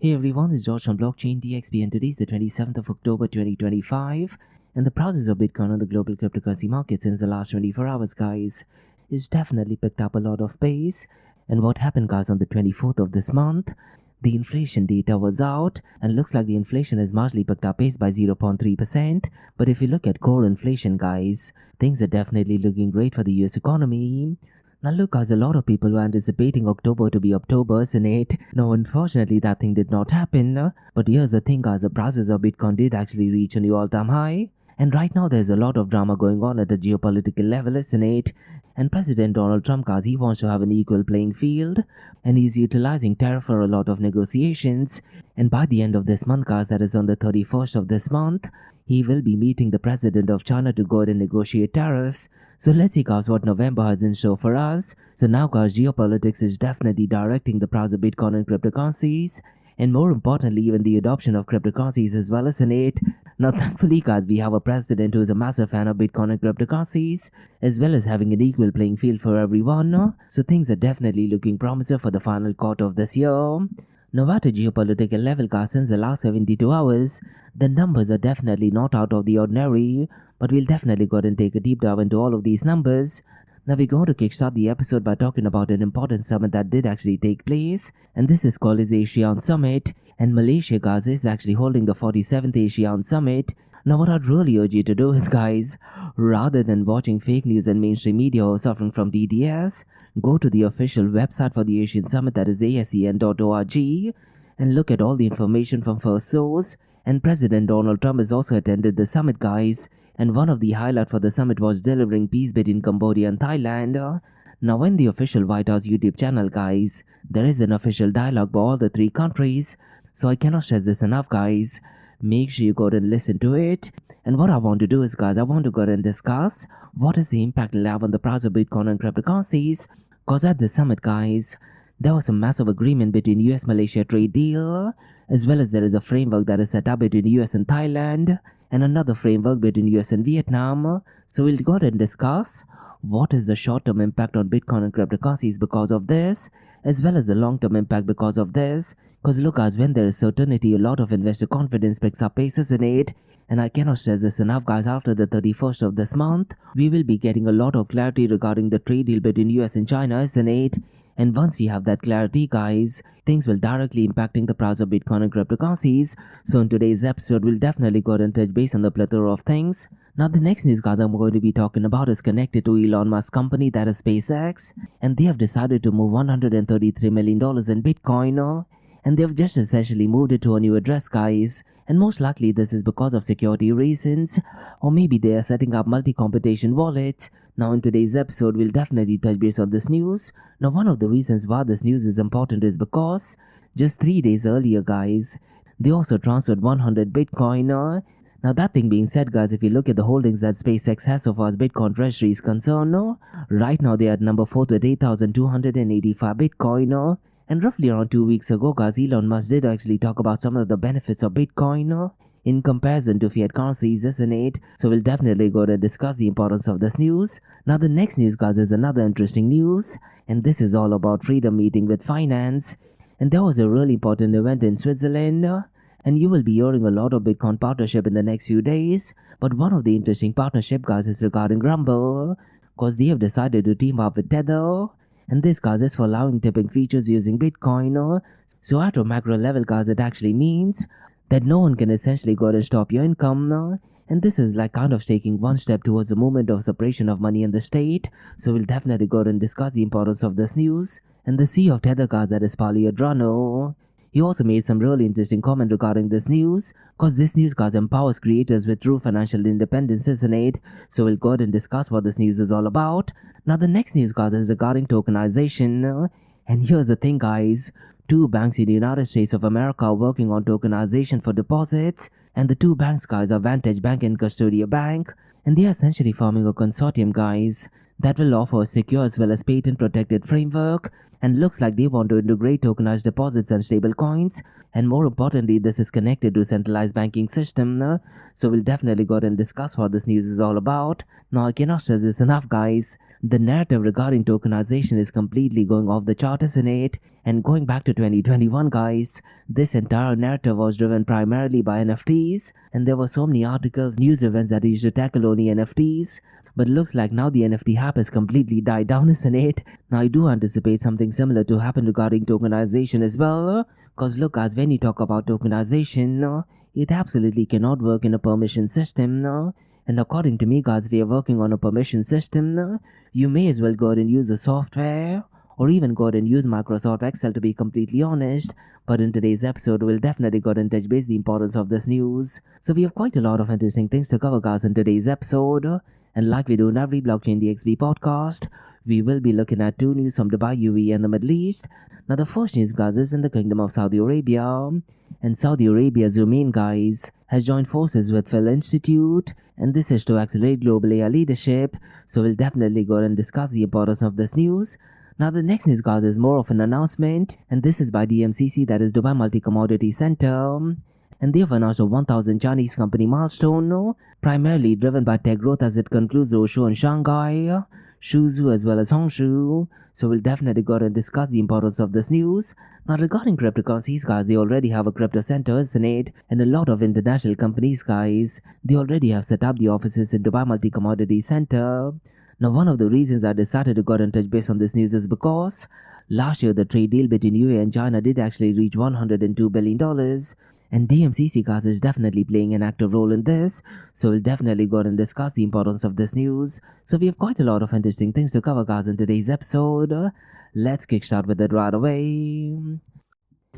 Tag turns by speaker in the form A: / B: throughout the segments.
A: Hey everyone, it's George from Blockchain DXB and today is the 27th of October 2025 and the prices of Bitcoin on the global cryptocurrency market since the last 24 hours guys is definitely picked up a lot of pace. And what happened guys on the 24th of this month, the inflation data was out and looks like the inflation has marginally picked up pace by 0.3%. But if you look at core inflation guys, things are definitely looking great for the US economy. Now look guys, a lot of people were anticipating October to be October, isn't it? Now unfortunately that thing did not happen. But here's the thing guys, the prices of Bitcoin did actually reach a new all-time high. And right now there's a lot of drama going on at the geopolitical level, isn't it? And President Donald Trump guys, he wants to have an equal playing field. And he's utilizing tariff for a lot of negotiations. And by the end of this month guys, that is on the 31st of this month, he will be meeting the president of China to go ahead and negotiate tariffs. So let's see guys what November has in store for us. So now guys, geopolitics is definitely directing the price of Bitcoin and cryptocurrencies. And more importantly, even the adoption of cryptocurrencies as well, isn't it? Now thankfully guys, we have a president who is a massive fan of Bitcoin and cryptocurrencies, as well as having an equal playing field for everyone. So things are definitely looking promising for the final quarter of this year. Now at a geopolitical level guys, since the last 72 hours, the numbers are definitely not out of the ordinary, but we'll definitely go ahead and take a deep dive into all of these numbers. Now we're going to kickstart the episode by talking about an important summit that did actually take place, and this is called as ASEAN Summit, and Malaysia guys is actually holding the 47th ASEAN Summit. Now what I'd really urge you to do is guys, rather than watching fake news and mainstream media or suffering from DDS, go to the official website for the ASEAN Summit, that is ASEAN.org, and look at all the information from first source. And President Donald Trump has also attended the summit guys, and one of the highlights for the summit was delivering peace between Cambodia and Thailand. Now in the official White House YouTube channel guys, there is an official dialogue by all the three countries, so I cannot stress this enough guys. Make sure you go and listen to it. And what I want to do is guys, I want to go and discuss what is the impact it'll have on the price of Bitcoin and cryptocurrencies, cause at the summit guys, there was a massive agreement between US-Malaysia trade deal, as well as there is a framework that is set up between US and Thailand, and another framework between US and Vietnam. So we'll go ahead and discuss what is the short-term impact on Bitcoin and cryptocurrencies because of this, as well as the long-term impact because of this. Because look guys, when there is certainty, a lot of investor confidence picks up paces in it. And I cannot stress this enough guys, after the 31st of this month, we will be getting a lot of clarity regarding the trade deal between US and China, isn't it? And once we have that clarity guys, things will directly impacting the price of Bitcoin and cryptocurrencies. So in today's episode, we'll definitely go ahead and touch base on the plethora of things. Now the next news guys I'm going to be talking about is connected to Elon Musk's company, that is SpaceX. And they have decided to move $133 million in Bitcoin. And they've just essentially moved it to a new address guys, and most likely this is because of security reasons, or maybe they are setting up multi-computation wallets. Now in today's episode we'll definitely touch base on this news. Now one of the reasons why this news is important is because just 3 days earlier guys, they also transferred 100 Bitcoin. Now that thing being said guys, if you look at the holdings that SpaceX has so far as Bitcoin treasury is concerned, right now they are at number 4 with 8,285 Bitcoin. And roughly around 2 weeks ago guys, Elon Musk did actually talk about some of the benefits of Bitcoin in comparison to fiat currencies, isn't it? So we'll definitely go to discuss the importance of this news. Now the next news guys is another interesting news, and this is all about freedom meeting with finance. And there was a really important event in Switzerland, and you will be hearing a lot of Bitcoin partnership in the next few days. But one of the interesting partnership guys is regarding Rumble, cause they have decided to team up with Tether. And this guys is for allowing tipping features using Bitcoin. So at a macro level guys, it actually means that no one can essentially go and stop your income. And this is like kind of taking one step towards the movement of separation of money and the state. So we'll definitely go and discuss the importance of this news. And the CEO of Tether guys, that is Paulo Adrano, he also made some really interesting comment regarding this news, cause this news guys empowers creators with true financial independence, isn't it? So we'll go ahead and discuss what this news is all about. Now the next news guys is regarding tokenization, and here's the thing guys, 2 banks in the United States of America are working on tokenization for deposits, and the 2 banks guys are Vantage Bank and Custodia Bank, and they are essentially forming a consortium guys that will offer a secure as well as patent protected framework, and looks like they want to integrate tokenized deposits and stable coins, and more importantly this is connected to centralized banking system. So we'll definitely go ahead and discuss what this news is all about. Now I cannot stress this enough guys, The narrative regarding tokenization is completely going off the chart, isn't it? And going back to 2021, guys, this entire narrative was driven primarily by NFTs, and there were so many articles, news events that used to tackle only NFTs. But looks like now the NFT hype has completely died down, isn't it? Now I do anticipate something similar to happen regarding tokenization as well. Cause look, as when you talk about tokenization, it absolutely cannot work in a permission system. And according to me, guys, if you're working on a permission system, you may as well go ahead and use the software, or even go ahead and use Microsoft Excel, to be completely honest. But in today's episode, we'll definitely go ahead and touch base the importance of this news. So we have quite a lot of interesting things to cover, guys, in today's episode. And like we do in every Blockchain DXB podcast, we will be looking at two news from Dubai, UAE and the Middle East. Now the first news, guys, is in the Kingdom of Saudi Arabia. And Saudi Arabia's Zomain, guys, has joined forces with Phil Institute, and this is to accelerate global AI leadership. So we'll definitely go and discuss the importance of this news. Now the next news, guys, is more of an announcement, and this is by DMCC, that is Dubai Multi-Commodity Center. And they have announced a 1,000 Chinese company milestone, primarily driven by tech growth as it concludes the roadshow in Shanghai, Suzhou as well as Hangzhou. So we'll definitely go and discuss the importance of this news. Now regarding cryptocurrencies, guys, they already have a crypto center, isn't it? And a lot of international companies, guys, they already have set up the offices in Dubai Multi-Commodity Center. Now one of the reasons I decided to go and touch base on this news is because last year the trade deal between UAE and China did actually reach $102 billion. And DMCC, guys, is definitely playing an active role in this. So we'll definitely go and discuss the importance of this news. So we have quite a lot of interesting things to cover, guys, in today's episode. Let's kickstart with it right away.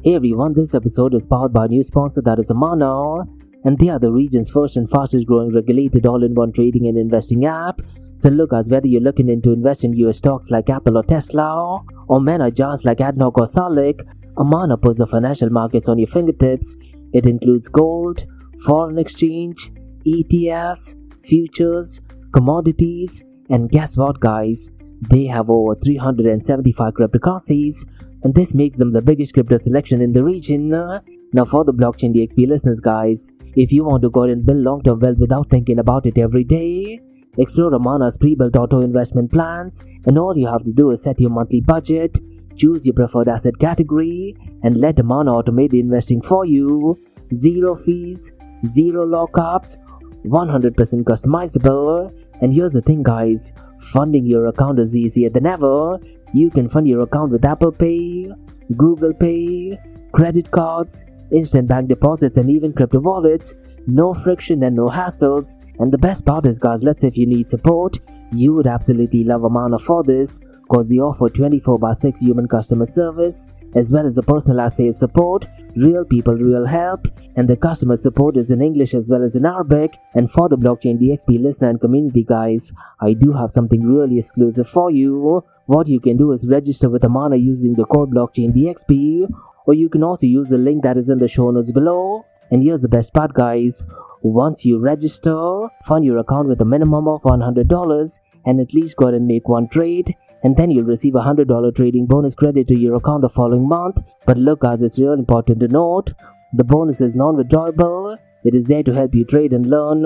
A: Hey everyone, this episode is powered by a new sponsor, that is Amana. And they are the region's first and fastest growing regulated all-in-one trading and investing app. So look, guys, whether you're looking into investing in US stocks like Apple or Tesla, or mega giants like ADNOC or Salik, Amana puts the financial markets on your fingertips. It includes gold, foreign exchange, ETFs, futures, commodities, and guess what, guys? They have over 375 cryptocurrencies, and this makes them the biggest crypto selection in the region. Now for the Blockchain DXB listeners, guys, if you want to go and build long-term wealth without thinking about it every day, explore Amana's pre-built auto investment plans, and all you have to do is set your monthly budget, choose your preferred asset category, and let Amana automate the investing for you. Zero fees, zero lockups, 100% customizable. And here's the thing, guys, funding your account is easier than ever. You can fund your account with Apple Pay, Google Pay, credit cards, instant bank deposits, and even crypto wallets. No friction and no hassles. And the best part is, guys, let's say if you need support, you would absolutely love Amana for this, because they offer 24/6 human customer service, as well as a personalized sales support, real people, real help, and the customer support is in English as well as in Arabic. And for the Blockchain DXB listener and community, guys, I do have something really exclusive for you. What you can do is register with Amana using the code Blockchain DXB, or you can also use the link that is in the show notes below. And here's the best part, guys. Once you register, fund your account with a minimum of $100 and at least go ahead and make one trade, and then you'll receive a $100 trading bonus credit to your account the following month. But look, guys, it's real important to note, the bonus is non-withdrawable. It is there to help you trade and learn.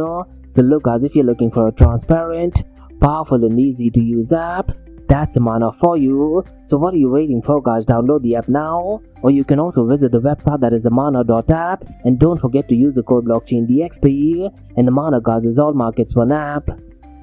A: So look, guys, if you're looking for a transparent, powerful and easy to use app, that's Amana for you. So what are you waiting for, guys? Download the app now, or you can also visit the website, that is amana.app, and don't forget to use the code Blockchain DXB. And Amana, guys, is all markets one app.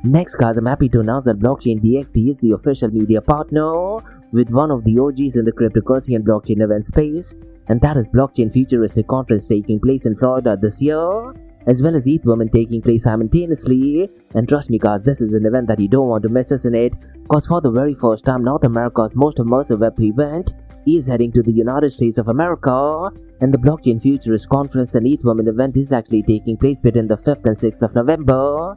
A: Next, guys, I'm happy to announce that Blockchain DXB is the official media partner with one of the OGs in the cryptocurrency and blockchain event space, and that is Blockchain Futuristic Conference taking place in Florida this year, as well as ETH Women taking place simultaneously. And trust me, guys, this is an event that you don't want to miss, isn't it? Because for the very first time, North America's most immersive Web3 event is heading to the United States of America, and the Blockchain Futurist Conference and ETH Women event is actually taking place between the 5th and 6th of November.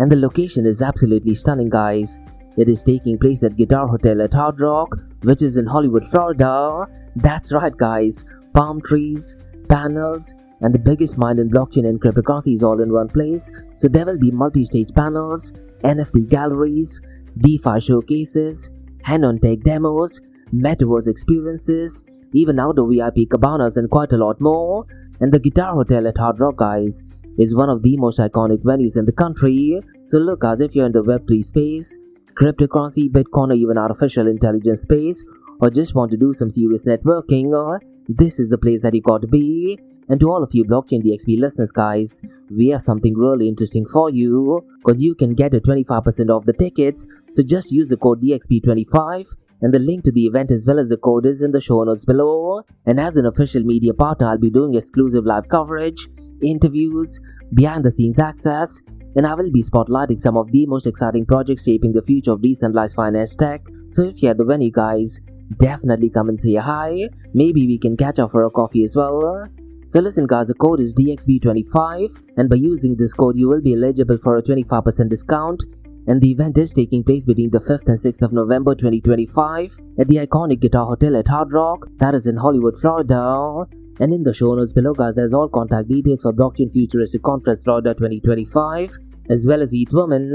A: And the location is absolutely stunning, guys. It is taking place at Guitar Hotel at Hard Rock, which is in Hollywood, Florida. That's right, guys. Palm trees, panels, and the biggest mind in blockchain and cryptocurrencies all in one place. So there will be multi-stage panels, NFT galleries, DeFi showcases, hand-on tech demos, metaverse experiences, even outdoor VIP cabanas, and quite a lot more. And the Guitar Hotel at Hard Rock, guys, is one of the most iconic venues in the country. So look, guys, if you're in the Web3 space, cryptocurrency, Bitcoin, or even artificial intelligence space, or just want to do some serious networking, this is the place that you got to be. And to all of you Blockchain DXB listeners, guys, we have something really interesting for you, because you can get a 25% off the tickets. So just use the code DXB25, and the link to the event as well as the code is in the show notes below. And as an official media partner, I'll be doing exclusive live coverage, interviews, behind the scenes access, and I will be spotlighting some of the most exciting projects shaping the future of decentralized finance tech. So if you're at the venue, guys, definitely come and say hi. Maybe we can catch up for a coffee as well. So listen, guys, the code is DXB25, and by using this code you will be eligible for a 25% discount. And the event is taking place between the 5th and 6th of November 2025 at the iconic Guitar Hotel at Hard Rock, that is in Hollywood, Florida. And in the show notes below, guys, there's all contact details for Blockchain Futuristic Conference Florida 2025, as well as Eat Women.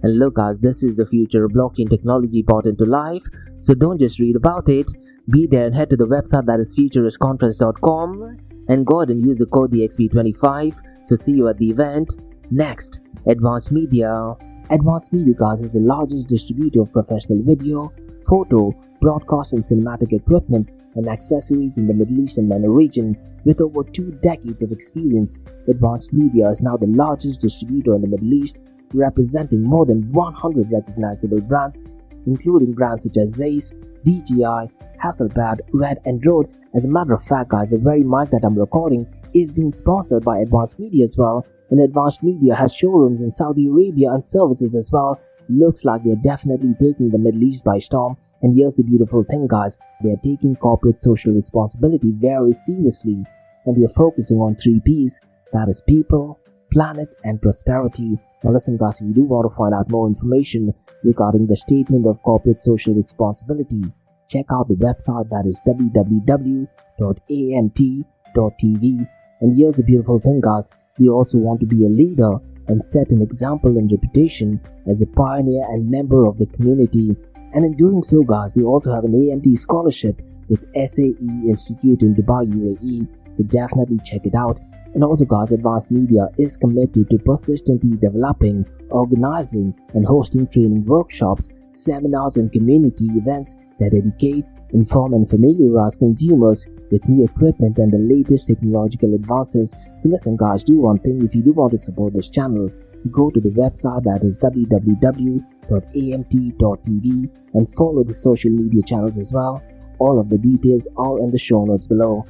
A: And look, guys, this is the future of blockchain technology brought into life, so don't just read about it. Be there and head to the website, that is futuristconference.com, and go ahead and use the code DXB25. So see you at the event. Next, Advanced Media. Advanced Media, guys, is the largest distributor of professional video, photo, broadcast and cinematic equipment and accessories in the Middle East and MENA region. With over 2 decades of experience, Advanced Media is now the largest distributor in the Middle East, representing more than 100 recognizable brands, including brands such as Zeiss, DJI, Hasselblad, Red and Rode. As a matter of fact, guys, the very mic that I'm recording is being sponsored by Advanced Media as well, and Advanced Media has showrooms in Saudi Arabia and services as well. Looks like they're definitely taking the Middle East by storm. And here's the beautiful thing, guys, they're taking corporate social responsibility very seriously, and they're focusing on 3 P's, that is people, planet and prosperity. Now listen, guys, if you do want to find out more information regarding the statement of corporate social responsibility, check out the website, that is www.amt.tv. And here's the beautiful thing, guys, they also want to be a leader and set an example and reputation as a pioneer and member of the community. And in doing so, guys, they also have an AMT scholarship with SAE Institute in Dubai, UAE, so definitely check it out. And also, guys, Advanced Media is committed to persistently developing, organizing and hosting training workshops, seminars and community events that educate, inform and familiarize consumers with new equipment and the latest technological advances. So listen, guys, do one thing. If you do want to support this channel, go to the website, that is www.amt.tv, and follow the social media channels as well. All of the details are in the show notes below.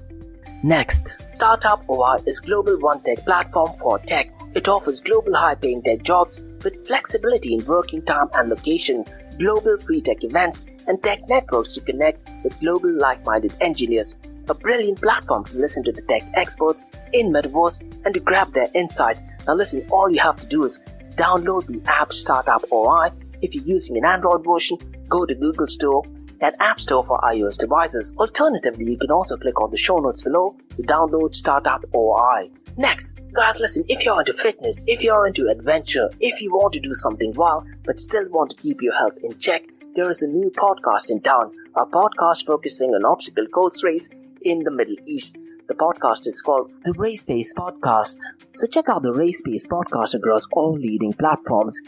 A: Next, Startup OI is global one-tech platform for tech. It offers global high-paying tech jobs with flexibility in working time and location, global free tech events, and tech networks to connect with global like-minded engineers. A brilliant platform to listen to the tech experts in Metaverse and to grab their insights. Now listen, all you have to do is download the app Startup OI. If you're using an Android version, go to Google Store and App Store for iOS devices. Alternatively, you can also click on the show notes below to download Startup OI. Next, guys, listen, if you're into fitness, if you're into adventure, if you want to do something wild but still want to keep your health in check, there is a new podcast in town, a podcast focusing on obstacle course race in the Middle East. The podcast is called the Race Pace Podcast. So check out the Race Pace Podcast across all leading platforms.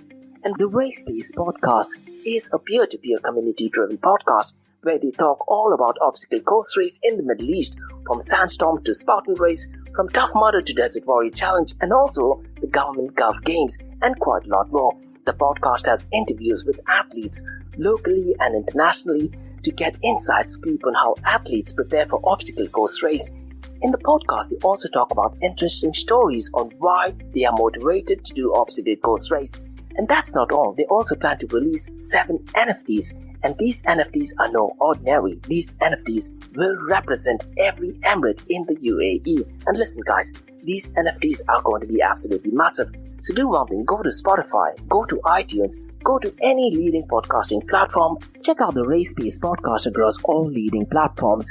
A: And the Race Pace Podcast is a peer-to-peer community-driven podcast where they talk all about obstacle course race in the Middle East, from Sandstorm to Spartan Race, from Tough Mudder to Desert Warrior Challenge, and also the Government Gulf Games, and quite a lot more. The podcast has interviews with athletes locally and internationally to get inside scoop on how athletes prepare for obstacle course race. In the podcast, they also talk about interesting stories on why they are motivated to do obstacle course race. And that's not all. They also plan to release 7 NFTs, and these NFTs are no ordinary. These NFTs will represent every emirate in the UAE. And listen, guys, these NFTs are going to be absolutely massive. So do one thing, go to Spotify, go to iTunes, go to any leading podcasting platform, check out the Race Pace Podcast across all leading platforms.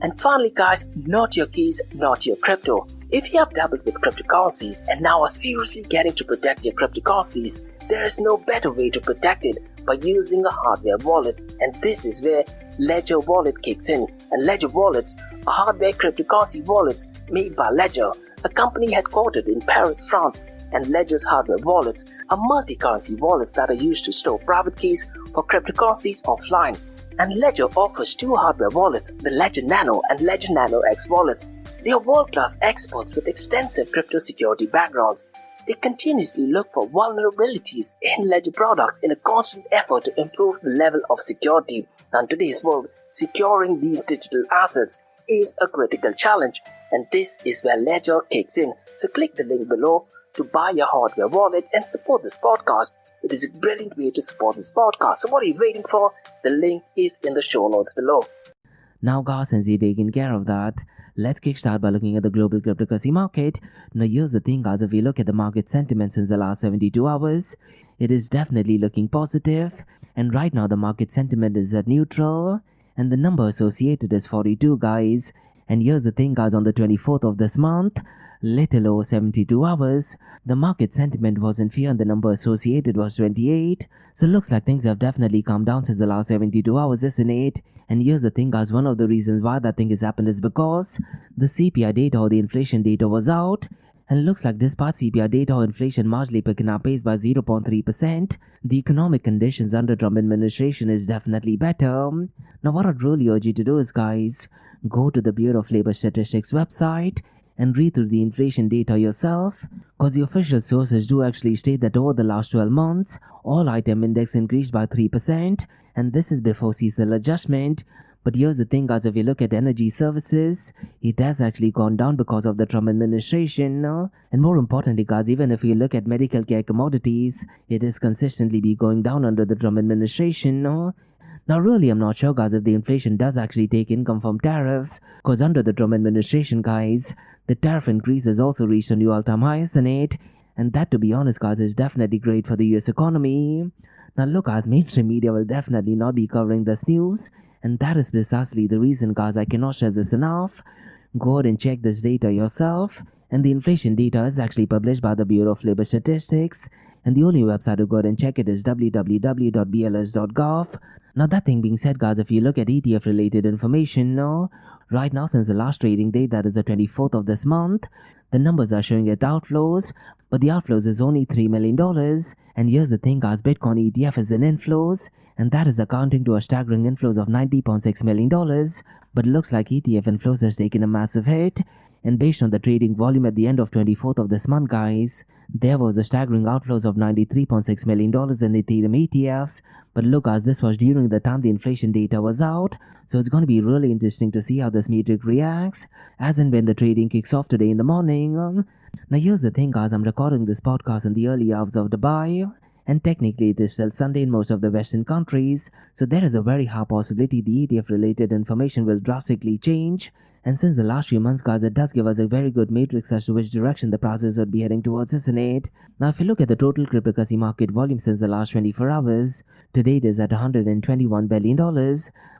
A: And finally, guys, not your keys, not your crypto. If you have dabbled with cryptocurrencies and now are seriously getting to protect your cryptocurrencies, there is no better way to protect it by using a hardware wallet. And this is where Ledger Wallet kicks in. And Ledger Wallets are hardware cryptocurrency wallets made by Ledger, a company headquartered in Paris, France.
B: and Ledger's hardware wallets are multi-currency wallets that are used to store private keys for cryptocurrencies offline. And Ledger offers two hardware wallets, the Ledger Nano and Ledger Nano X wallets. They are world-class experts with extensive crypto security backgrounds. They continuously look for vulnerabilities in Ledger products in a constant effort to improve the level of security. Now, in today's world, securing these digital assets is a critical challenge, and this is where Ledger kicks in. So click the link below to buy your hardware wallet and support this podcast. It is a brilliant way to support this podcast. So what are you waiting for? The link is in the show notes below.
A: Now guys, since you're taking care of that, let's kickstart by looking at the global cryptocurrency market. Now here's the thing guys, if we look at the market sentiment since the last 72 hours, it is definitely looking positive. And right now the market sentiment is at neutral. And the number associated is 42 guys. And here's the thing guys, on the 24th of this month, little over 72 hours, the market sentiment was in fear and the number associated was 28. So it looks like things have definitely calmed down since the last 72 hours, isn't it? And here's the thing guys, one of the reasons why that thing has happened is because the CPI data or the inflation data was out. And it looks like despite CPI data or inflation marginally picking up pace by 0.3%, the economic conditions under Trump administration is definitely better. Now what I'd really urge you to do is guys, go to the Bureau of Labor Statistics website and read through the inflation data yourself, because the official sources do actually state that over the last 12 months, all item index increased by 3%, and this is before seasonal adjustment. But here's the thing guys, if you look at energy services, it has actually gone down because of the Trump administration. And more importantly guys, even if you look at medical care commodities, it has consistently been going down under the Trump administration. Now really I'm not sure guys if the inflation does actually take income from tariffs, because under the Trump administration guys, the tariff increase has also reached a new all-time high, isn't it? And that, to be honest guys, is definitely great for the US economy. Now look guys, mainstream media will definitely not be covering this news, and that is precisely the reason guys, I cannot stress this enough. Go ahead and check this data yourself, and the inflation data is actually published by the Bureau of Labor Statistics, and the only website to go ahead and check it is www.bls.gov. Now that thing being said guys, if you look at ETF related information, right now since the last trading day, that is the 24th of this month, the numbers are showing it outflows, but the outflows is only $3 million. And here's the thing guys, Bitcoin ETF is in inflows, and that is accounting to a staggering inflows of $90.6 million. But it looks like ETF inflows has taken a massive hit, and based on the trading volume at the end of 24th of this month guys, there was a staggering outflows of $93.6 million in Ethereum ETFs. But look guys, this was during the time the inflation data was out, so it's going to be really interesting to see how this metric reacts as and when the trading kicks off today in the morning. Now here's the thing guys, I'm recording this podcast in the early hours of Dubai, and technically it is still Sunday in most of the Western countries, so there is a very high possibility the ETF related information will drastically change. And since the last few months guys, it does give us a very good matrix as to which direction the prices would be heading towards, isn't it? Now if you look at the total cryptocurrency market volume since the last 24 hours, today it is at $121 billion.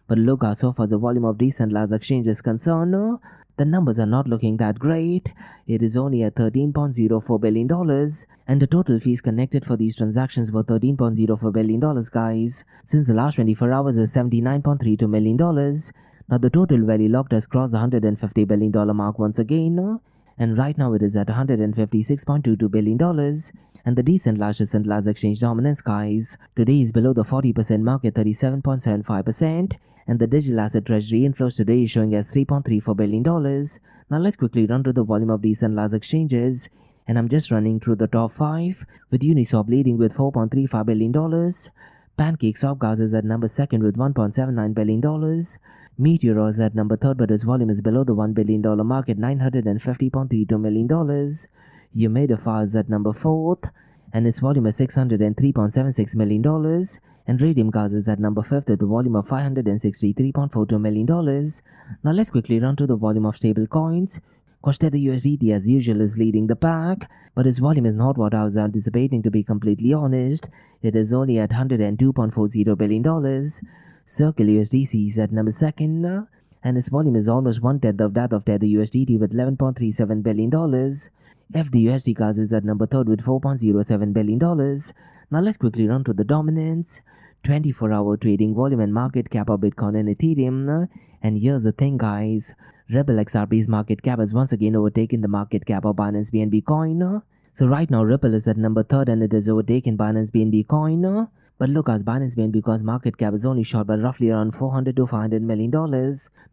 A: But look guys, so far as the volume of decentralized exchange is concerned, the numbers are not looking that great. It is only at $13.04 billion, and the total fees connected for these transactions were $13.04 billion guys. Since the last 24 hours is $79.32 million. Now the total value locked has crossed the $150 billion mark once again, and right now it is at $156.22 billion. And the decentralized exchange dominance guys, today is below the 40% mark at 37.75%, and the digital asset treasury inflows today is showing as $3.34 billion. Now let's quickly run through the volume of decentralized exchanges, and I'm just running through the top 5, with Uniswap leading with $4.35 billion, PancakeSwap guys is at number 2nd with $1.79 billion, Meteor is at number 3rd, but its volume is below the $1 billion mark at $950.32 million. Umidify is at number 4th, and its volume is $603.76 million. And Radium Gas is at number 5th with a volume of $563.42 million. Now let's quickly run to the volume of stable coins. Tether USDT as usual is leading the pack, but its volume is not what I was anticipating, to be completely honest. It is only at $102.40 billion. Circle USDC is at number 2nd, and its volume is almost 1/10 of that of Tether USDT with $11.37 billion. FDUSD Gas is at number 3rd with $4.07 billion. Now let's quickly run to the dominance, 24-hour trading volume and market cap of Bitcoin and Ethereum. And here's the thing guys, Rebel XRP's market cap has once again overtaken the market cap of Binance BNB Coin. So right now Ripple is at number 3rd and it is overtaken Binance BNB coin. But look, as Binance BNB coin's market cap is only short by roughly around $400 to $500 million.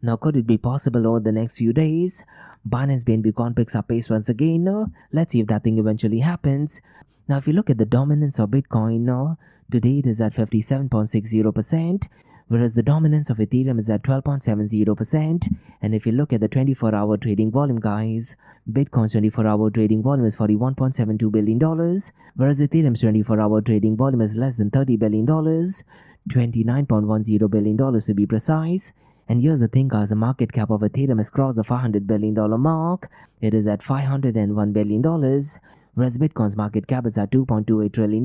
A: Now could it be possible over the next few days Binance BNB coin picks up pace once again? Let's see if that thing eventually happens. Now if you look at the dominance of Bitcoin, today it is at 57.60%. Whereas the dominance of Ethereum is at 12.70%. And if you look at the 24-hour trading volume, guys, Bitcoin's 24-hour trading volume is $41.72 billion, whereas Ethereum's 24-hour trading volume is less than $30 billion, $29.10 billion to be precise. And here's the thing, guys, the market cap of Ethereum has crossed the $500 billion mark. It is at $501 billion, whereas Bitcoin's market cap is at $2.28 trillion.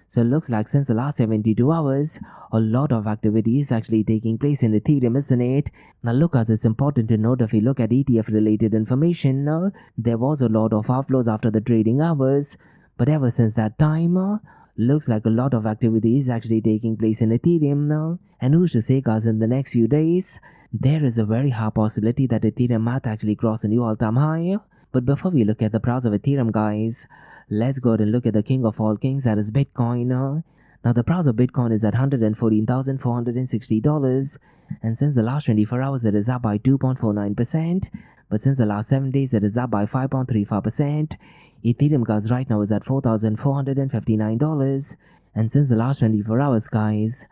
A: So it looks like since the last 72 hours, a lot of activity is actually taking place in Ethereum, isn't it? Now look, as it's important to note, if you look at ETF related information, there was a lot of outflows after the trading hours. But ever since that time, looks like a lot of activity is actually taking place in Ethereum now. And who's to say, guys, in the next few days, there is a very high possibility that Ethereum might actually cross a new all-time high. But before we look at the price of Ethereum, guys, let's go ahead and look at the king of all kings, that is Bitcoin. Now the price of Bitcoin is at $114,460, and since the last 24 hours it is up by 2.49%, but since the last 7 days it is up by 5.35%. Ethereum, guys, right now is at $4,459, and since the last 24 hours, guys,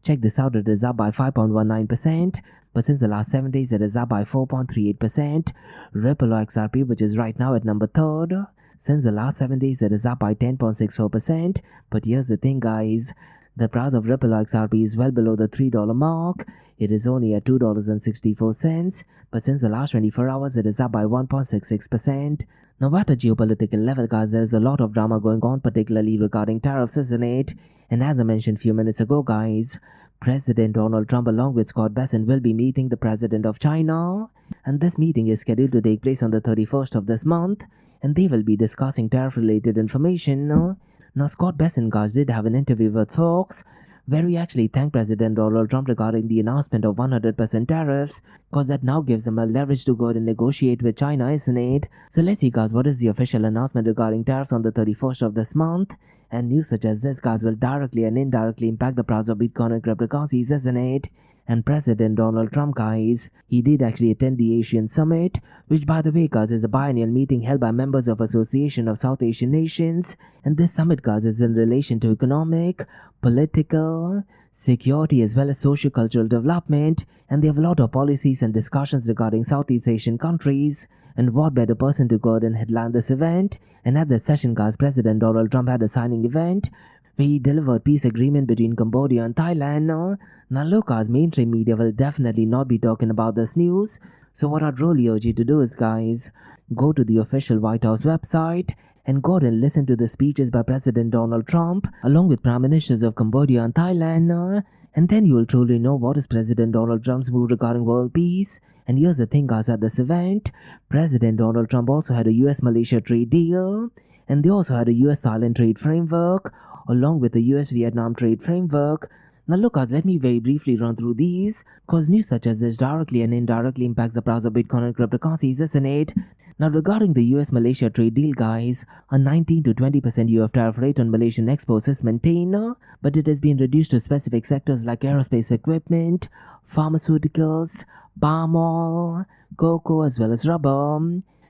A: check this out, it is up by 5.19%, but since the last 7 days it is up by 4.38%. Ripple XRP, which is right now at number 3rd, since the last 7 days it is up by 10.64%. But here's the thing, guys, the price of Ripple XRP is well below the $3 mark. It is only at $2.64, but since the last 24 hours it is up by 1.66%. Now at a geopolitical level, guys, there is a lot of drama going on, particularly regarding tariffs, isn't it? And as I mentioned a few minutes ago, guys, President Donald Trump along with Scott Bessent will be meeting the President of China, and this meeting is scheduled to take place on the 31st of this month, and they will be discussing tariff-related information. Now Scott Bessent, guys, did have an interview with Fox, where he actually thanked President Donald Trump regarding the announcement of 100% tariffs, cause that now gives him a leverage to go and negotiate with China, isn't it? So let's see, guys, what is the official announcement regarding tariffs on the 31st of this month. And news such as this, guys, will directly and indirectly impact the price of Bitcoin and cryptocurrencies, isn't it? And President Donald Trump, guys, he did actually attend the Asian Summit, which, by the way, guys, is a biennial meeting held by members of Association of South Asian Nations. And this summit, guys, is in relation to economic, political, security, as well as socio-cultural development. And they have a lot of policies and discussions regarding Southeast Asian countries. And what better person to go out and headline this event? And at this session, guys, President Donald Trump had a signing event where he delivered peace agreement between Cambodia and Thailand. Now look, guys, mainstream media will definitely not be talking about this news. So what I'd really urge you to do is, guys, go to the official White House website and go and listen to the speeches by President Donald Trump along with Prime Ministers of Cambodia and Thailand. And then you will truly know what is President Donald Trump's move regarding world peace. And here's the thing, guys, at this event, President Donald Trump also had a US-Malaysia trade deal, and they also had a US-Thailand trade framework, along with the US-Vietnam trade framework. Now look, guys, let me very briefly run through these, cause news such as this directly and indirectly impacts the price of Bitcoin and cryptocurrencies, isn't it? Now regarding the US-Malaysia trade deal, guys, a 19 to 20% UF tariff rate on Malaysian exports is maintained, but it has been reduced to specific sectors like aerospace equipment, pharmaceuticals, palm oil, cocoa, as well as rubber.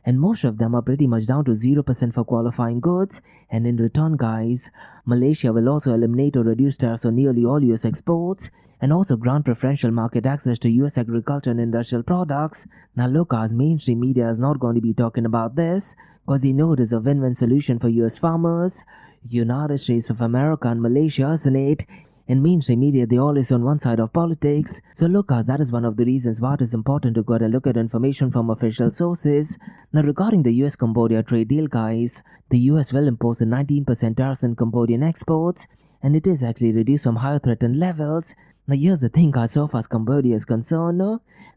A: And most of them are pretty much down to 0% for qualifying goods. And in return, guys, Malaysia will also eliminate or reduce tariffs on nearly all US exports and also grant preferential market access to US agriculture and industrial products. Now look, guys, mainstream media is not going to be talking about this because they know it is a win-win solution for US farmers, United States of America and Malaysia, isn't it? In mainstream media, they always on one side of politics. So look, guys, that is one of the reasons why it is important to go and look at information from official sources. Now regarding the US-Cambodia trade deal, guys, the US will impose a 19% tariffs on Cambodian exports, and it is actually reduced from higher threatened levels. Now here's the thing, guys, so far as Cambodia is concerned,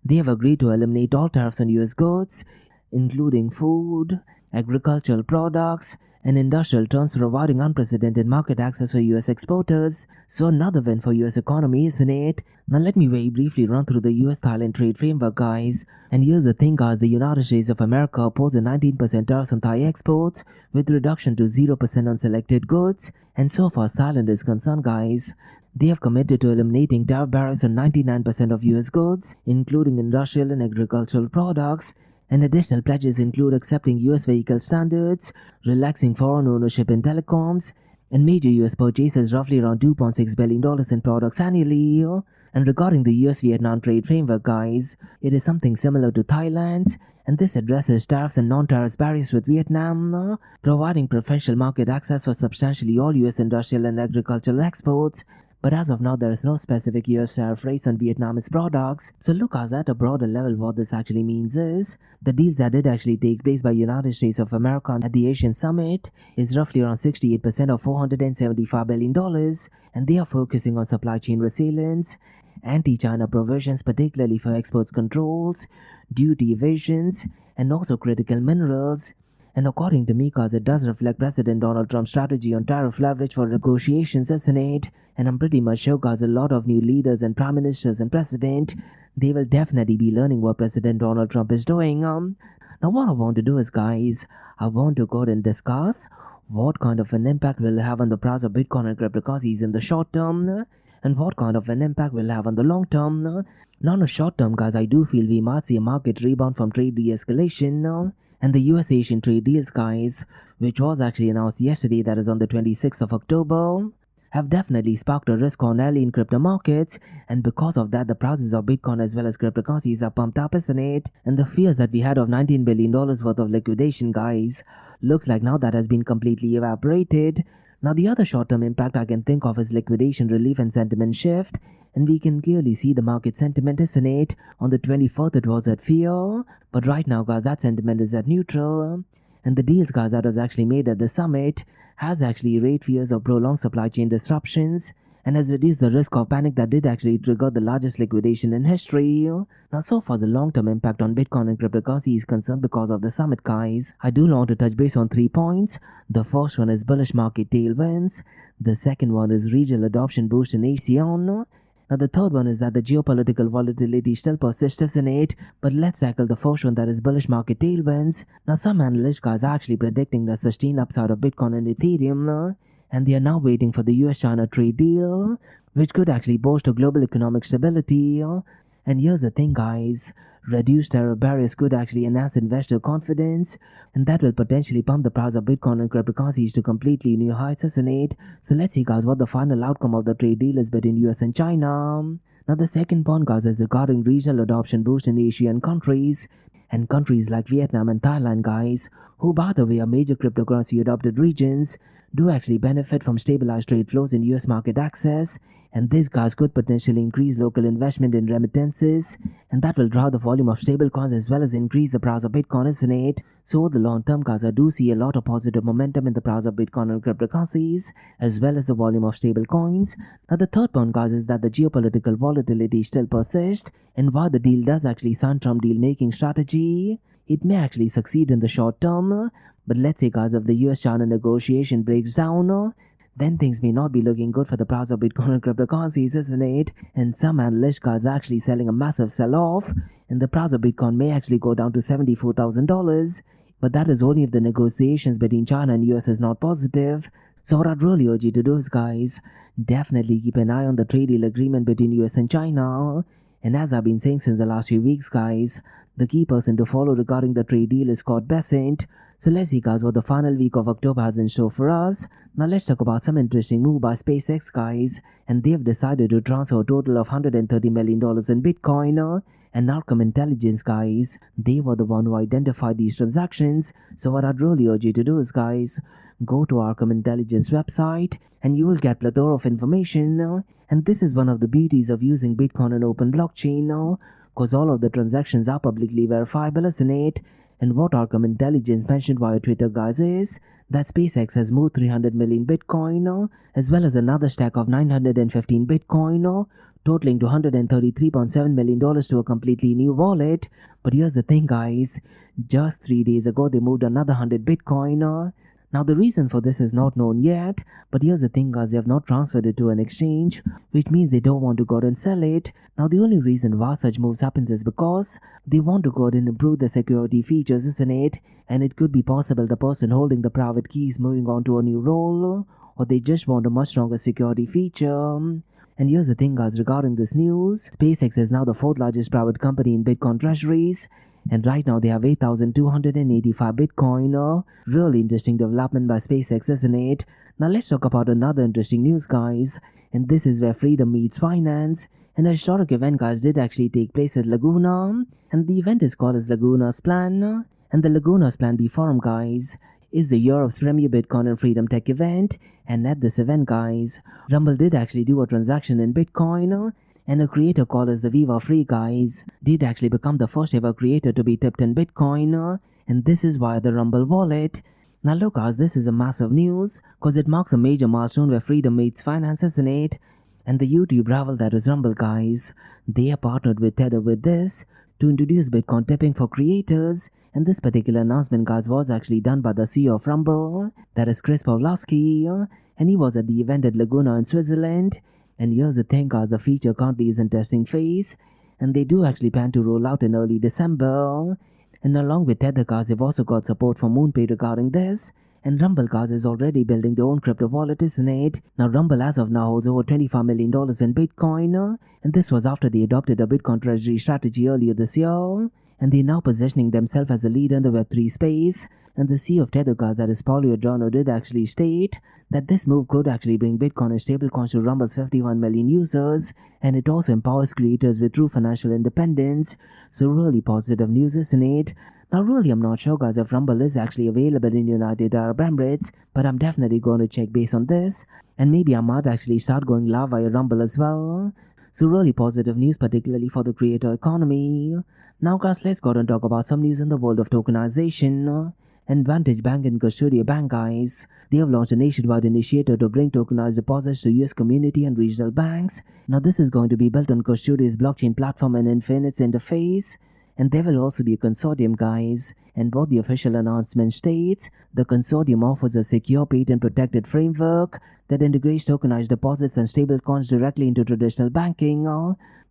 A: they have agreed to eliminate all tariffs on US goods, including food, agricultural products, and industrial terms, providing unprecedented market access for US exporters. So another win for US economy, isn't it? Now let me very briefly run through the US-Thailand trade framework, guys. And here's the thing, guys, the United States of America opposed a 19% tariffs on Thai exports with reduction to 0% on selected goods. And so far as Thailand is concerned, guys, they have committed to eliminating tariff barriers on 99% of US goods, including industrial and agricultural products. And additional pledges include accepting US vehicle standards, relaxing foreign ownership in telecoms, and major US purchases roughly around $2.6 billion in products annually. And regarding the US-Vietnam trade framework, guys, it is something similar to Thailand's, and this addresses tariffs and non-tariff barriers with Vietnam, providing preferential market access for substantially all US industrial and agricultural exports. But as of now, there is no specific US tariff rates on Vietnamese products. So look, as at a broader level, what this actually means is the deals that did actually take place by United States of America at the Asian Summit is roughly around 68% of $475 billion, and they are focusing on supply chain resilience, anti-China provisions, particularly for exports controls, duty evasions, and also critical minerals. And according to me, cause it does reflect President Donald Trump's strategy on tariff leverage for negotiations, isn't it? And I'm pretty much sure, cause a lot of new leaders and prime ministers and president, they will definitely be learning what President Donald Trump is doing. Now what I want to do is, guys, I want to go ahead and discuss what kind of an impact will it have on the price of Bitcoin and cryptocurrencies in the short term, and what kind of an impact will it have on the long term. Now in the short term, guys, I do feel we might see a market rebound from trade de-escalation. And the US-Asian trade deals, guys, which was actually announced yesterday, that is on the 26th of October, have definitely sparked a risk on early in crypto markets, and because of that, the prices of Bitcoin as well as cryptocurrencies are pumped up, isn't it? And the fears that we had of $19 billion worth of liquidation, guys, looks like now that has been completely evaporated. Now the other short-term impact I can think of is liquidation relief and sentiment shift, and we can clearly see the market sentiment, isn't it? On the 24th it was at fear, but right now, guys, that sentiment is at neutral. And the deals, guys, that was actually made at the summit has actually raised fears of prolonged supply chain disruptions and has reduced the risk of panic that did actually trigger the largest liquidation in history. Now so far the long-term impact on Bitcoin and cryptocurrency is concerned because of the summit, guys, I do want to touch base on 3 points. The first one is bullish market tailwinds, the second one is regional adoption boost in ASEAN. Now the third one is that the geopolitical volatility still persists, isn't it? But let's tackle the first one, that is bullish market tailwinds. Now some analysts, guys, are actually predicting the sustained upside of Bitcoin and Ethereum, and they are now waiting for the US-China trade deal, which could actually boost to global economic stability. And here's the thing, guys, reduced tariff barriers could actually enhance investor confidence, and that will potentially pump the price of Bitcoin and cryptocurrencies to completely new heights, isn't it? So let's see, guys, what the final outcome of the trade deal is between US and China. Now the second point, guys, is regarding regional adoption boost in Asian countries, and countries like Vietnam and Thailand, guys, who by the way are major cryptocurrency adopted regions, do actually benefit from stabilized trade flows in US market access, and this, guys, could potentially increase local investment in remittances, and that will drive the volume of stable coins as well as increase the price of Bitcoin, isn't it? So the long term, guys, I do see a lot of positive momentum in the price of Bitcoin and cryptocurrencies as well as the volume of stable coins. Now the third point, guys, is that the geopolitical volatility still persists, and while the deal does actually sound Trump deal making strategy, it may actually succeed in the short term. But let's say, guys, if the US-China negotiation breaks down, then things may not be looking good for the price of Bitcoin and cryptocurrencies, isn't it? And some analysts, guys, are actually selling a massive sell-off, and the price of Bitcoin may actually go down to $74,000. But that is only if the negotiations between China and US is not positive. So what I'd really urge you to do is, guys, definitely keep an eye on the trade deal agreement between US and China. And as I've been saying since the last few weeks, guys, the key person to follow regarding the trade deal is Scott Bessent. So let's see, guys, what the final week of October has in store for us. Now let's talk about some interesting move by SpaceX, guys, and they've decided to transfer a total of $130 million in Bitcoin. And Outcome Intelligence, guys, they were the one who identified these transactions. So what I'd really urge you to do is, guys, go to Outcome Intelligence website and you will get plethora of information. And this is one of the beauties of using Bitcoin and open blockchain, because all of the transactions are publicly verifiable, isn't it? And what Outcome Intelligence mentioned via Twitter, guys, is that SpaceX has moved 300 million Bitcoin, as well as another stack of 915 Bitcoin, totaling to $133.7 million to a completely new wallet. But here's the thing, guys. Just 3 days ago, they moved another 100 Bitcoin. Now, the reason for this is not known yet, but here's the thing, guys, they have not transferred it to an exchange, which means they don't want to go out and sell it. Now, the only reason why such moves happens is because they want to go out and improve the security features, isn't it? And it could be possible the person holding the private key is moving on to a new role, or they just want a much stronger security feature. And here's the thing, guys, regarding this news, SpaceX is now the 4th largest private company in Bitcoin treasuries, and right now they have 8,285 Bitcoin. Really interesting development by SpaceX, isn't it? Now let's talk about another interesting news, guys. And this is where freedom meets finance. An historic event, guys, did actually take place at Laguna. And the event is called as Laguna's Plan. And the Laguna's Plan B Forum, guys, is the Europe's premier Bitcoin and freedom tech event. And at this event, guys, Rumble did actually do a transaction in Bitcoin. And a creator called as the Viva Free, guys, did actually become the first ever creator to be tipped in Bitcoin, and this is via the Rumble wallet. Now look, guys, this is a massive news because it marks a major milestone where freedom meets finance, isn't it? And the YouTube rival that is Rumble, guys, they are partnered with Tether with this to introduce Bitcoin tipping for creators, and this particular announcement, guys, was actually done by the CEO of Rumble, that is Chris Pawlowski, and he was at the event at Laguna in Switzerland. And here's the thing, guys, the feature currently is in testing phase, and they do actually plan to roll out in early December. And along with Tether, guys, they've also got support from MoonPay regarding this. And Rumble, guys, is already building their own crypto wallet, isn't it? Now, Rumble as of now holds over $25 million in Bitcoin, and this was after they adopted a Bitcoin treasury strategy earlier this year. And they're now positioning themselves as a leader in the Web3 space. And the CEO of Tether, guys, that is Paulo Giordano, did actually state that this move could actually bring Bitcoin and stablecoins to Rumble's 51 million users, and it also empowers creators with true financial independence. So really positive news, isn't it? Now really, I'm not sure, guys, if Rumble is actually available in United Arab Emirates, but I'm definitely going to check based on this, and maybe I might actually start going live via Rumble as well. So really positive news, particularly for the creator economy. Now, guys, let's go and talk about some news in the world of tokenization. Advantage Bank and Custodia Bank, guys, they have launched a nationwide initiative to bring tokenized deposits to US community and regional banks. Now this is going to be built on Custodia's blockchain platform and Infinite's interface, and there will also be a consortium, guys. And what the official announcement states, the consortium offers a secure, patent-protected framework that integrates tokenized deposits and stablecoins directly into traditional banking.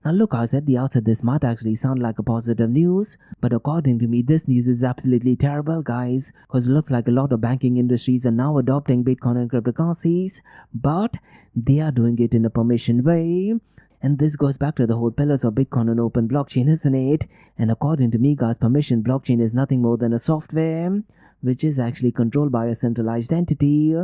A: Now look, guys, at the outset this might actually sound like a positive news, but according to me this news is absolutely terrible, guys, because it looks like a lot of banking industries are now adopting Bitcoin and cryptocurrencies, but they are doing it in a permission way. And this goes back to the whole pillars of Bitcoin and open blockchain, isn't it? And according to me, guys, permission blockchain is nothing more than a software which is actually controlled by a centralized entity,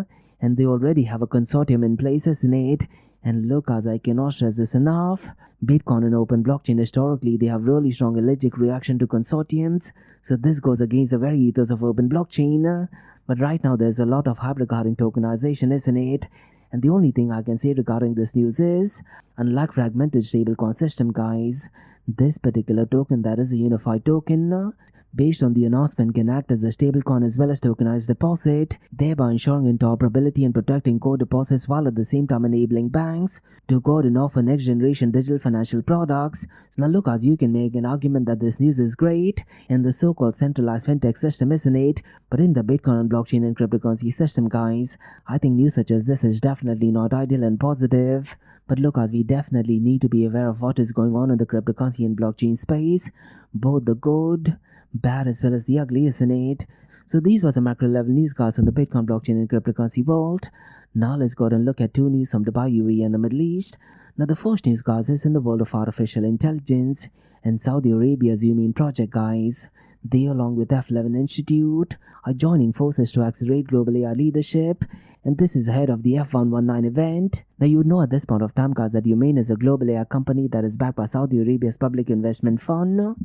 A: and they already have a consortium in place, isn't it? And look, as I cannot stress this enough, Bitcoin and open blockchain historically they have really strong allergic reaction to consortiums, so this goes against the very ethos of open blockchain. But right now there's a lot of hype regarding tokenization, isn't it? And the only thing I can say regarding this news is, unlike fragmented stablecoin system, guys, this particular token, that is a unified token, based on the announcement, can act as a stablecoin as well as tokenized deposit, thereby ensuring interoperability and protecting core deposits while at the same time enabling banks to go out and offer next generation digital financial products. So now look, as you can make an argument that this news is great in the so-called centralized fintech system, isn't it? But in the Bitcoin and blockchain and cryptocurrency system, guys, I think news such as this is definitely not ideal and positive. But look, as we definitely need to be aware of what is going on in the cryptocurrency and blockchain space, both the good, bad as well as the ugly, isn't it? So these were some macro level news, guys, on the Bitcoin, blockchain and cryptocurrency world. Now let's go and look at two news from Dubai, UAE and the Middle East. Now the first news, guys, is in the world of artificial intelligence and Saudi Arabia's UMIN project, guys. They, along with F11 Institute, are joining forces to accelerate global AI leadership, and this is ahead of the F119 event. Now you would know at this point of time, guys, that UMIN is a global AI company that is backed by Saudi Arabia's public investment fund.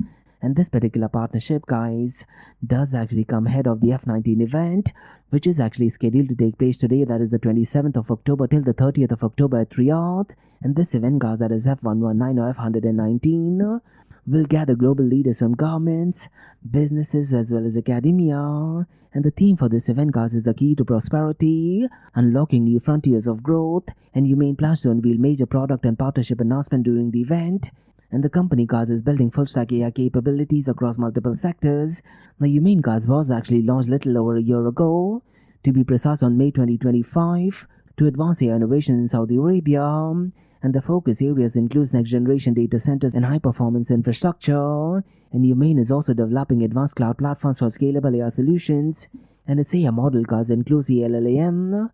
A: And this particular partnership, guys, does actually come ahead of the F19 event, which is actually scheduled to take place today, that is the 27th of October till the 30th of October at Riyadh. And this event, guys, that is F119 or F119, will gather global leaders from governments, businesses, as well as academia. And the theme for this event, guys, is the key to prosperity, unlocking new frontiers of growth. And UMain plans to unveil major product and partnership announcement during the event. And the company, guys, is building full-stack AI capabilities across multiple sectors. The UMain, guys, was actually launched little over a year ago, to be precise on May 2025, to advance AI innovation in Saudi Arabia. And the focus areas includes next-generation data centers and high-performance infrastructure. And UMain is also developing advanced cloud platforms for scalable AI solutions. And its AI model, guys, includes LLM,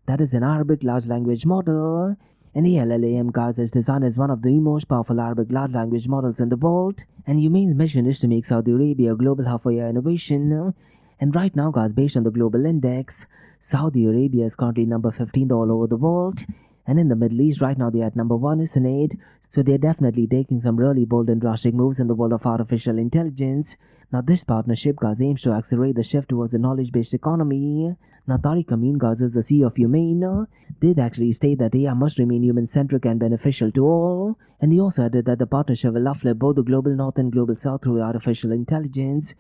A: that is an Arabic large language model. And LLM, guys, is designed as one of the most powerful Arabic large language models in the world. And UMain's mission is to make Saudi Arabia a global hub for AI innovation. And right now, guys, based on the global index, Saudi Arabia is currently number 15 all over the world. And in the Middle East, right now, they're at number 1 is in 8. So they're definitely taking some really bold and drastic moves in the world of artificial intelligence. Now, this partnership, guys, aims to accelerate the shift towards a knowledge-based economy. Now, Tariq Amin, guys, is the CEO of UMain, did actually state that AI must remain human-centric and beneficial to all. And he also added that the partnership will uplift both the global north and global south through artificial intelligence.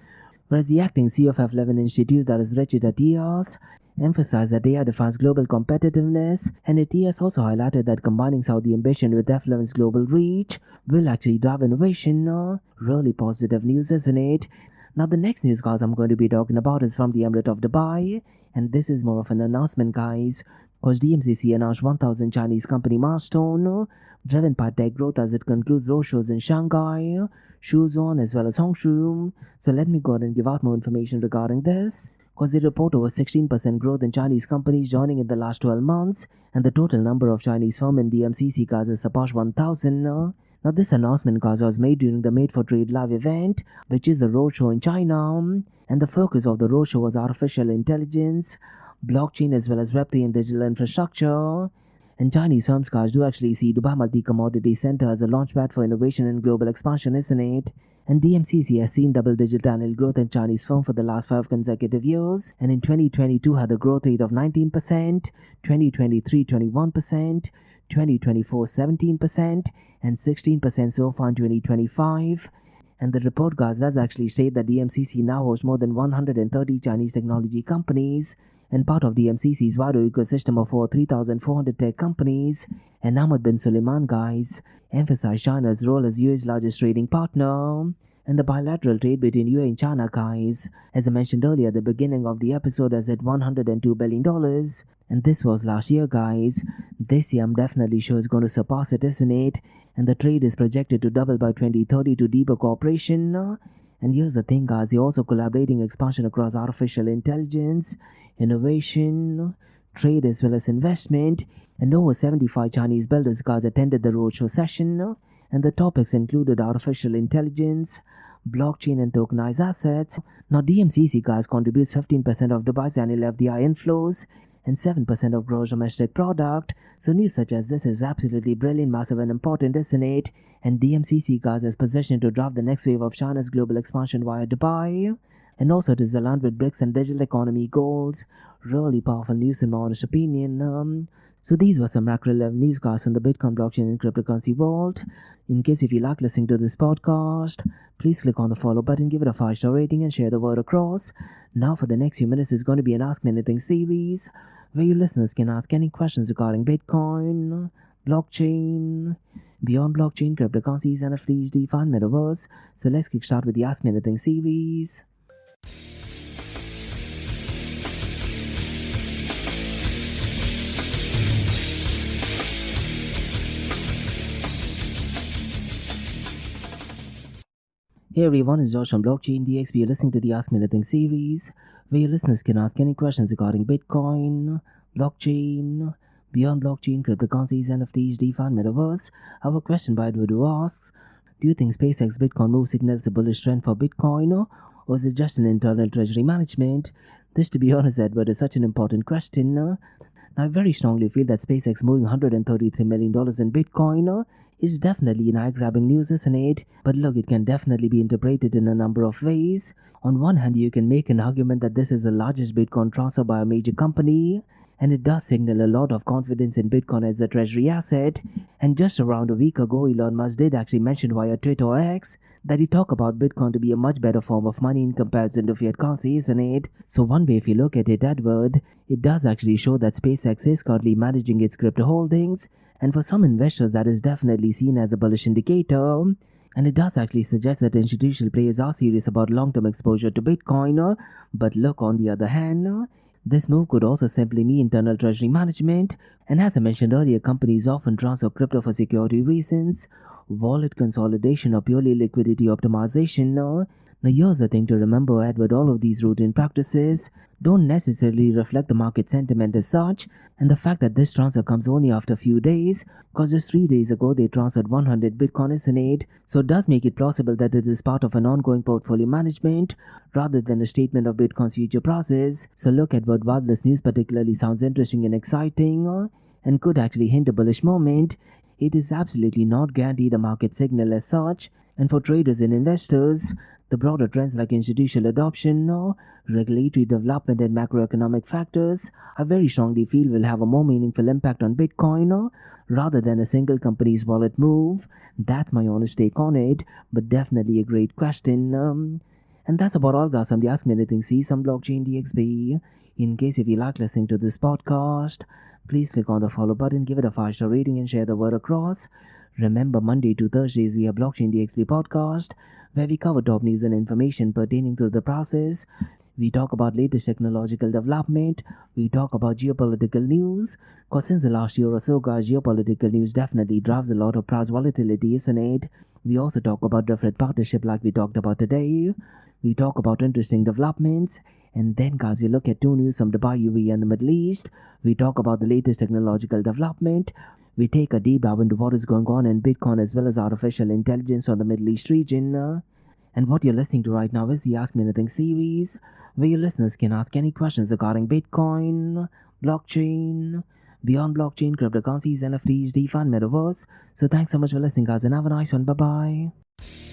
A: Whereas the acting CEO of F11 Institute, that is Richard Attias, emphasized that AI defines global competitiveness, and Attias also highlighted that combining Saudi ambition with F11's global reach will actually drive innovation. Really positive news, isn't it? Now, the next news, guys, I'm going to be talking about is from the Emirate of Dubai, and this is more of an announcement, guys, because DMCC announced 1,000 Chinese company milestone, driven by tech growth as it concludes roadshows in Shanghai, Shuzhen, as well as Hongshu. So let me go ahead and give out more information regarding this, because they report over 16% growth in Chinese companies joining in the last 12 months, and the total number of Chinese firms in DMCC, guys, has surpassed 1,000. Now, this announcement, guys, was made during the Made for Trade Live event, which is a roadshow in China, and the focus of the roadshow was artificial intelligence, blockchain, as well as Web3 and digital infrastructure. And Chinese firms, guys, do actually see Dubai Multi-Commodity Center as a launchpad for innovation and global expansion, isn't it? And DMCC has seen double-digit annual growth in Chinese firms for the last 5 consecutive years, and in 2022 had a growth rate of 19%, 2023 21%, 2024 17%, and 16% so far in 2025. And the report, guys, does actually state that DMCC now hosts more than 130 Chinese technology companies, and part of DMCC's wider ecosystem of over 3,400 tech companies. And Ahmed bin Suleiman, guys, emphasized China's role as UAE's largest trading partner. And the bilateral trade between UAE and China, guys, as I mentioned earlier at the beginning of the episode, is at $102 billion. And this was last year, guys. This year I'm definitely sure it's going to surpass it, isn't it? And the trade is projected to double by 2030 to deeper cooperation. And here's the thing, guys, they're also collaborating expansion across artificial intelligence, innovation, trade, as well as investment. And over 75 Chinese builders, guys, attended the roadshow session. And the topics included artificial intelligence, blockchain, and tokenized assets. Now, DMCC, guys, contributes 15% of Dubai's annual FDI inflows and 7% of gross domestic product. So news such as this is absolutely brilliant, massive, and important, isn't it? And DMCC, guys, is positioned to drive the next wave of China's global expansion via Dubai. And also it is aligned with BRICS and digital economy goals. Really powerful news in my honest opinion. So these were some macro level news, guys, on the Bitcoin, blockchain, and cryptocurrency world. In case if you like listening to this podcast, please click on the follow button, give it a 5-star rating, and share the word across. Now for the next few minutes is going to be an Ask Me Anything series, where you listeners can ask any questions regarding Bitcoin, blockchain, beyond blockchain, cryptocurrencies, NFTs, DeFi, and Metaverse. So let's kickstart with the Ask Me Anything series. Hey everyone, it's Josh from Blockchain DXB. You're listening to the Ask Me Anything series, where your listeners can ask any questions regarding Bitcoin, blockchain, beyond blockchain, cryptocurrencies, NFTs, DeFi, and Metaverse. Our question by Edward asks, do you think SpaceX Bitcoin move signals a bullish trend for Bitcoin, or is it just an internal treasury management? This, to be honest, Edward, is such an important question. Now, I very strongly feel that SpaceX moving $133 million in Bitcoin is definitely an eye-grabbing news, isn't it? But look, it can definitely be interpreted in a number of ways. On one hand, you can make an argument that this is the largest Bitcoin transfer by a major company, and it does signal a lot of confidence in Bitcoin as a treasury asset. And just around a week ago, Elon Musk did actually mention via Twitter or X that he talked about Bitcoin to be a much better form of money in comparison to fiat currency, isn't it? So one way, if you look at it, Edward, it does actually show that SpaceX is currently managing its crypto holdings, and for some investors that is definitely seen as a bullish indicator. And it does actually suggest that institutional players are serious about long-term exposure to Bitcoin. But look, on the other hand, this move could also simply mean internal treasury management, and as I mentioned earlier, companies often transfer crypto for security reasons, wallet consolidation, or purely liquidity optimization. Now, here's the thing to remember, Edward, all of these routine practices don't necessarily reflect the market sentiment as such, and the fact that this transfer comes only after a few days, because just 3 days ago they transferred 100 Bitcoin, isn't it? So it does make it plausible that it is part of an ongoing portfolio management rather than a statement of Bitcoin's future process. So look, Edward, while this news particularly sounds interesting and exciting, and could actually hint a bullish moment, it is absolutely not guaranteed a market signal as such, and for traders and investors, the broader trends like institutional adoption, regulatory development, and macroeconomic factors, I very strongly feel will have a more meaningful impact on Bitcoin rather than a single company's wallet move. That's my honest take on it, but definitely a great question. And that's about all, guys, on the Ask Me Anything series on Blockchain DXB. In case if you like listening to this podcast, please click on the follow button, give it a 5-star rating, and share the word across. Remember, Monday to Thursdays we have Blockchain DXB podcast, where we cover top news and information pertaining to the process. We talk about latest technological development. We talk about geopolitical news. Because since the last year or so, guys, geopolitical news definitely drives a lot of price volatility, isn't it? We also talk about different partnership like we talked about today. We talk about interesting developments. And then, guys, we look at 2 news from Dubai, UAE, and the Middle East. We talk about the latest technological development. We take a deep dive into what is going on in Bitcoin as well as artificial intelligence on the Middle East region. And what you're listening to right now is the Ask Me Anything series, where your listeners can ask any questions regarding Bitcoin, blockchain, beyond blockchain, cryptocurrencies, NFTs, DeFi, and Metaverse. So thanks so much for listening, guys, and have a nice one. Bye-bye.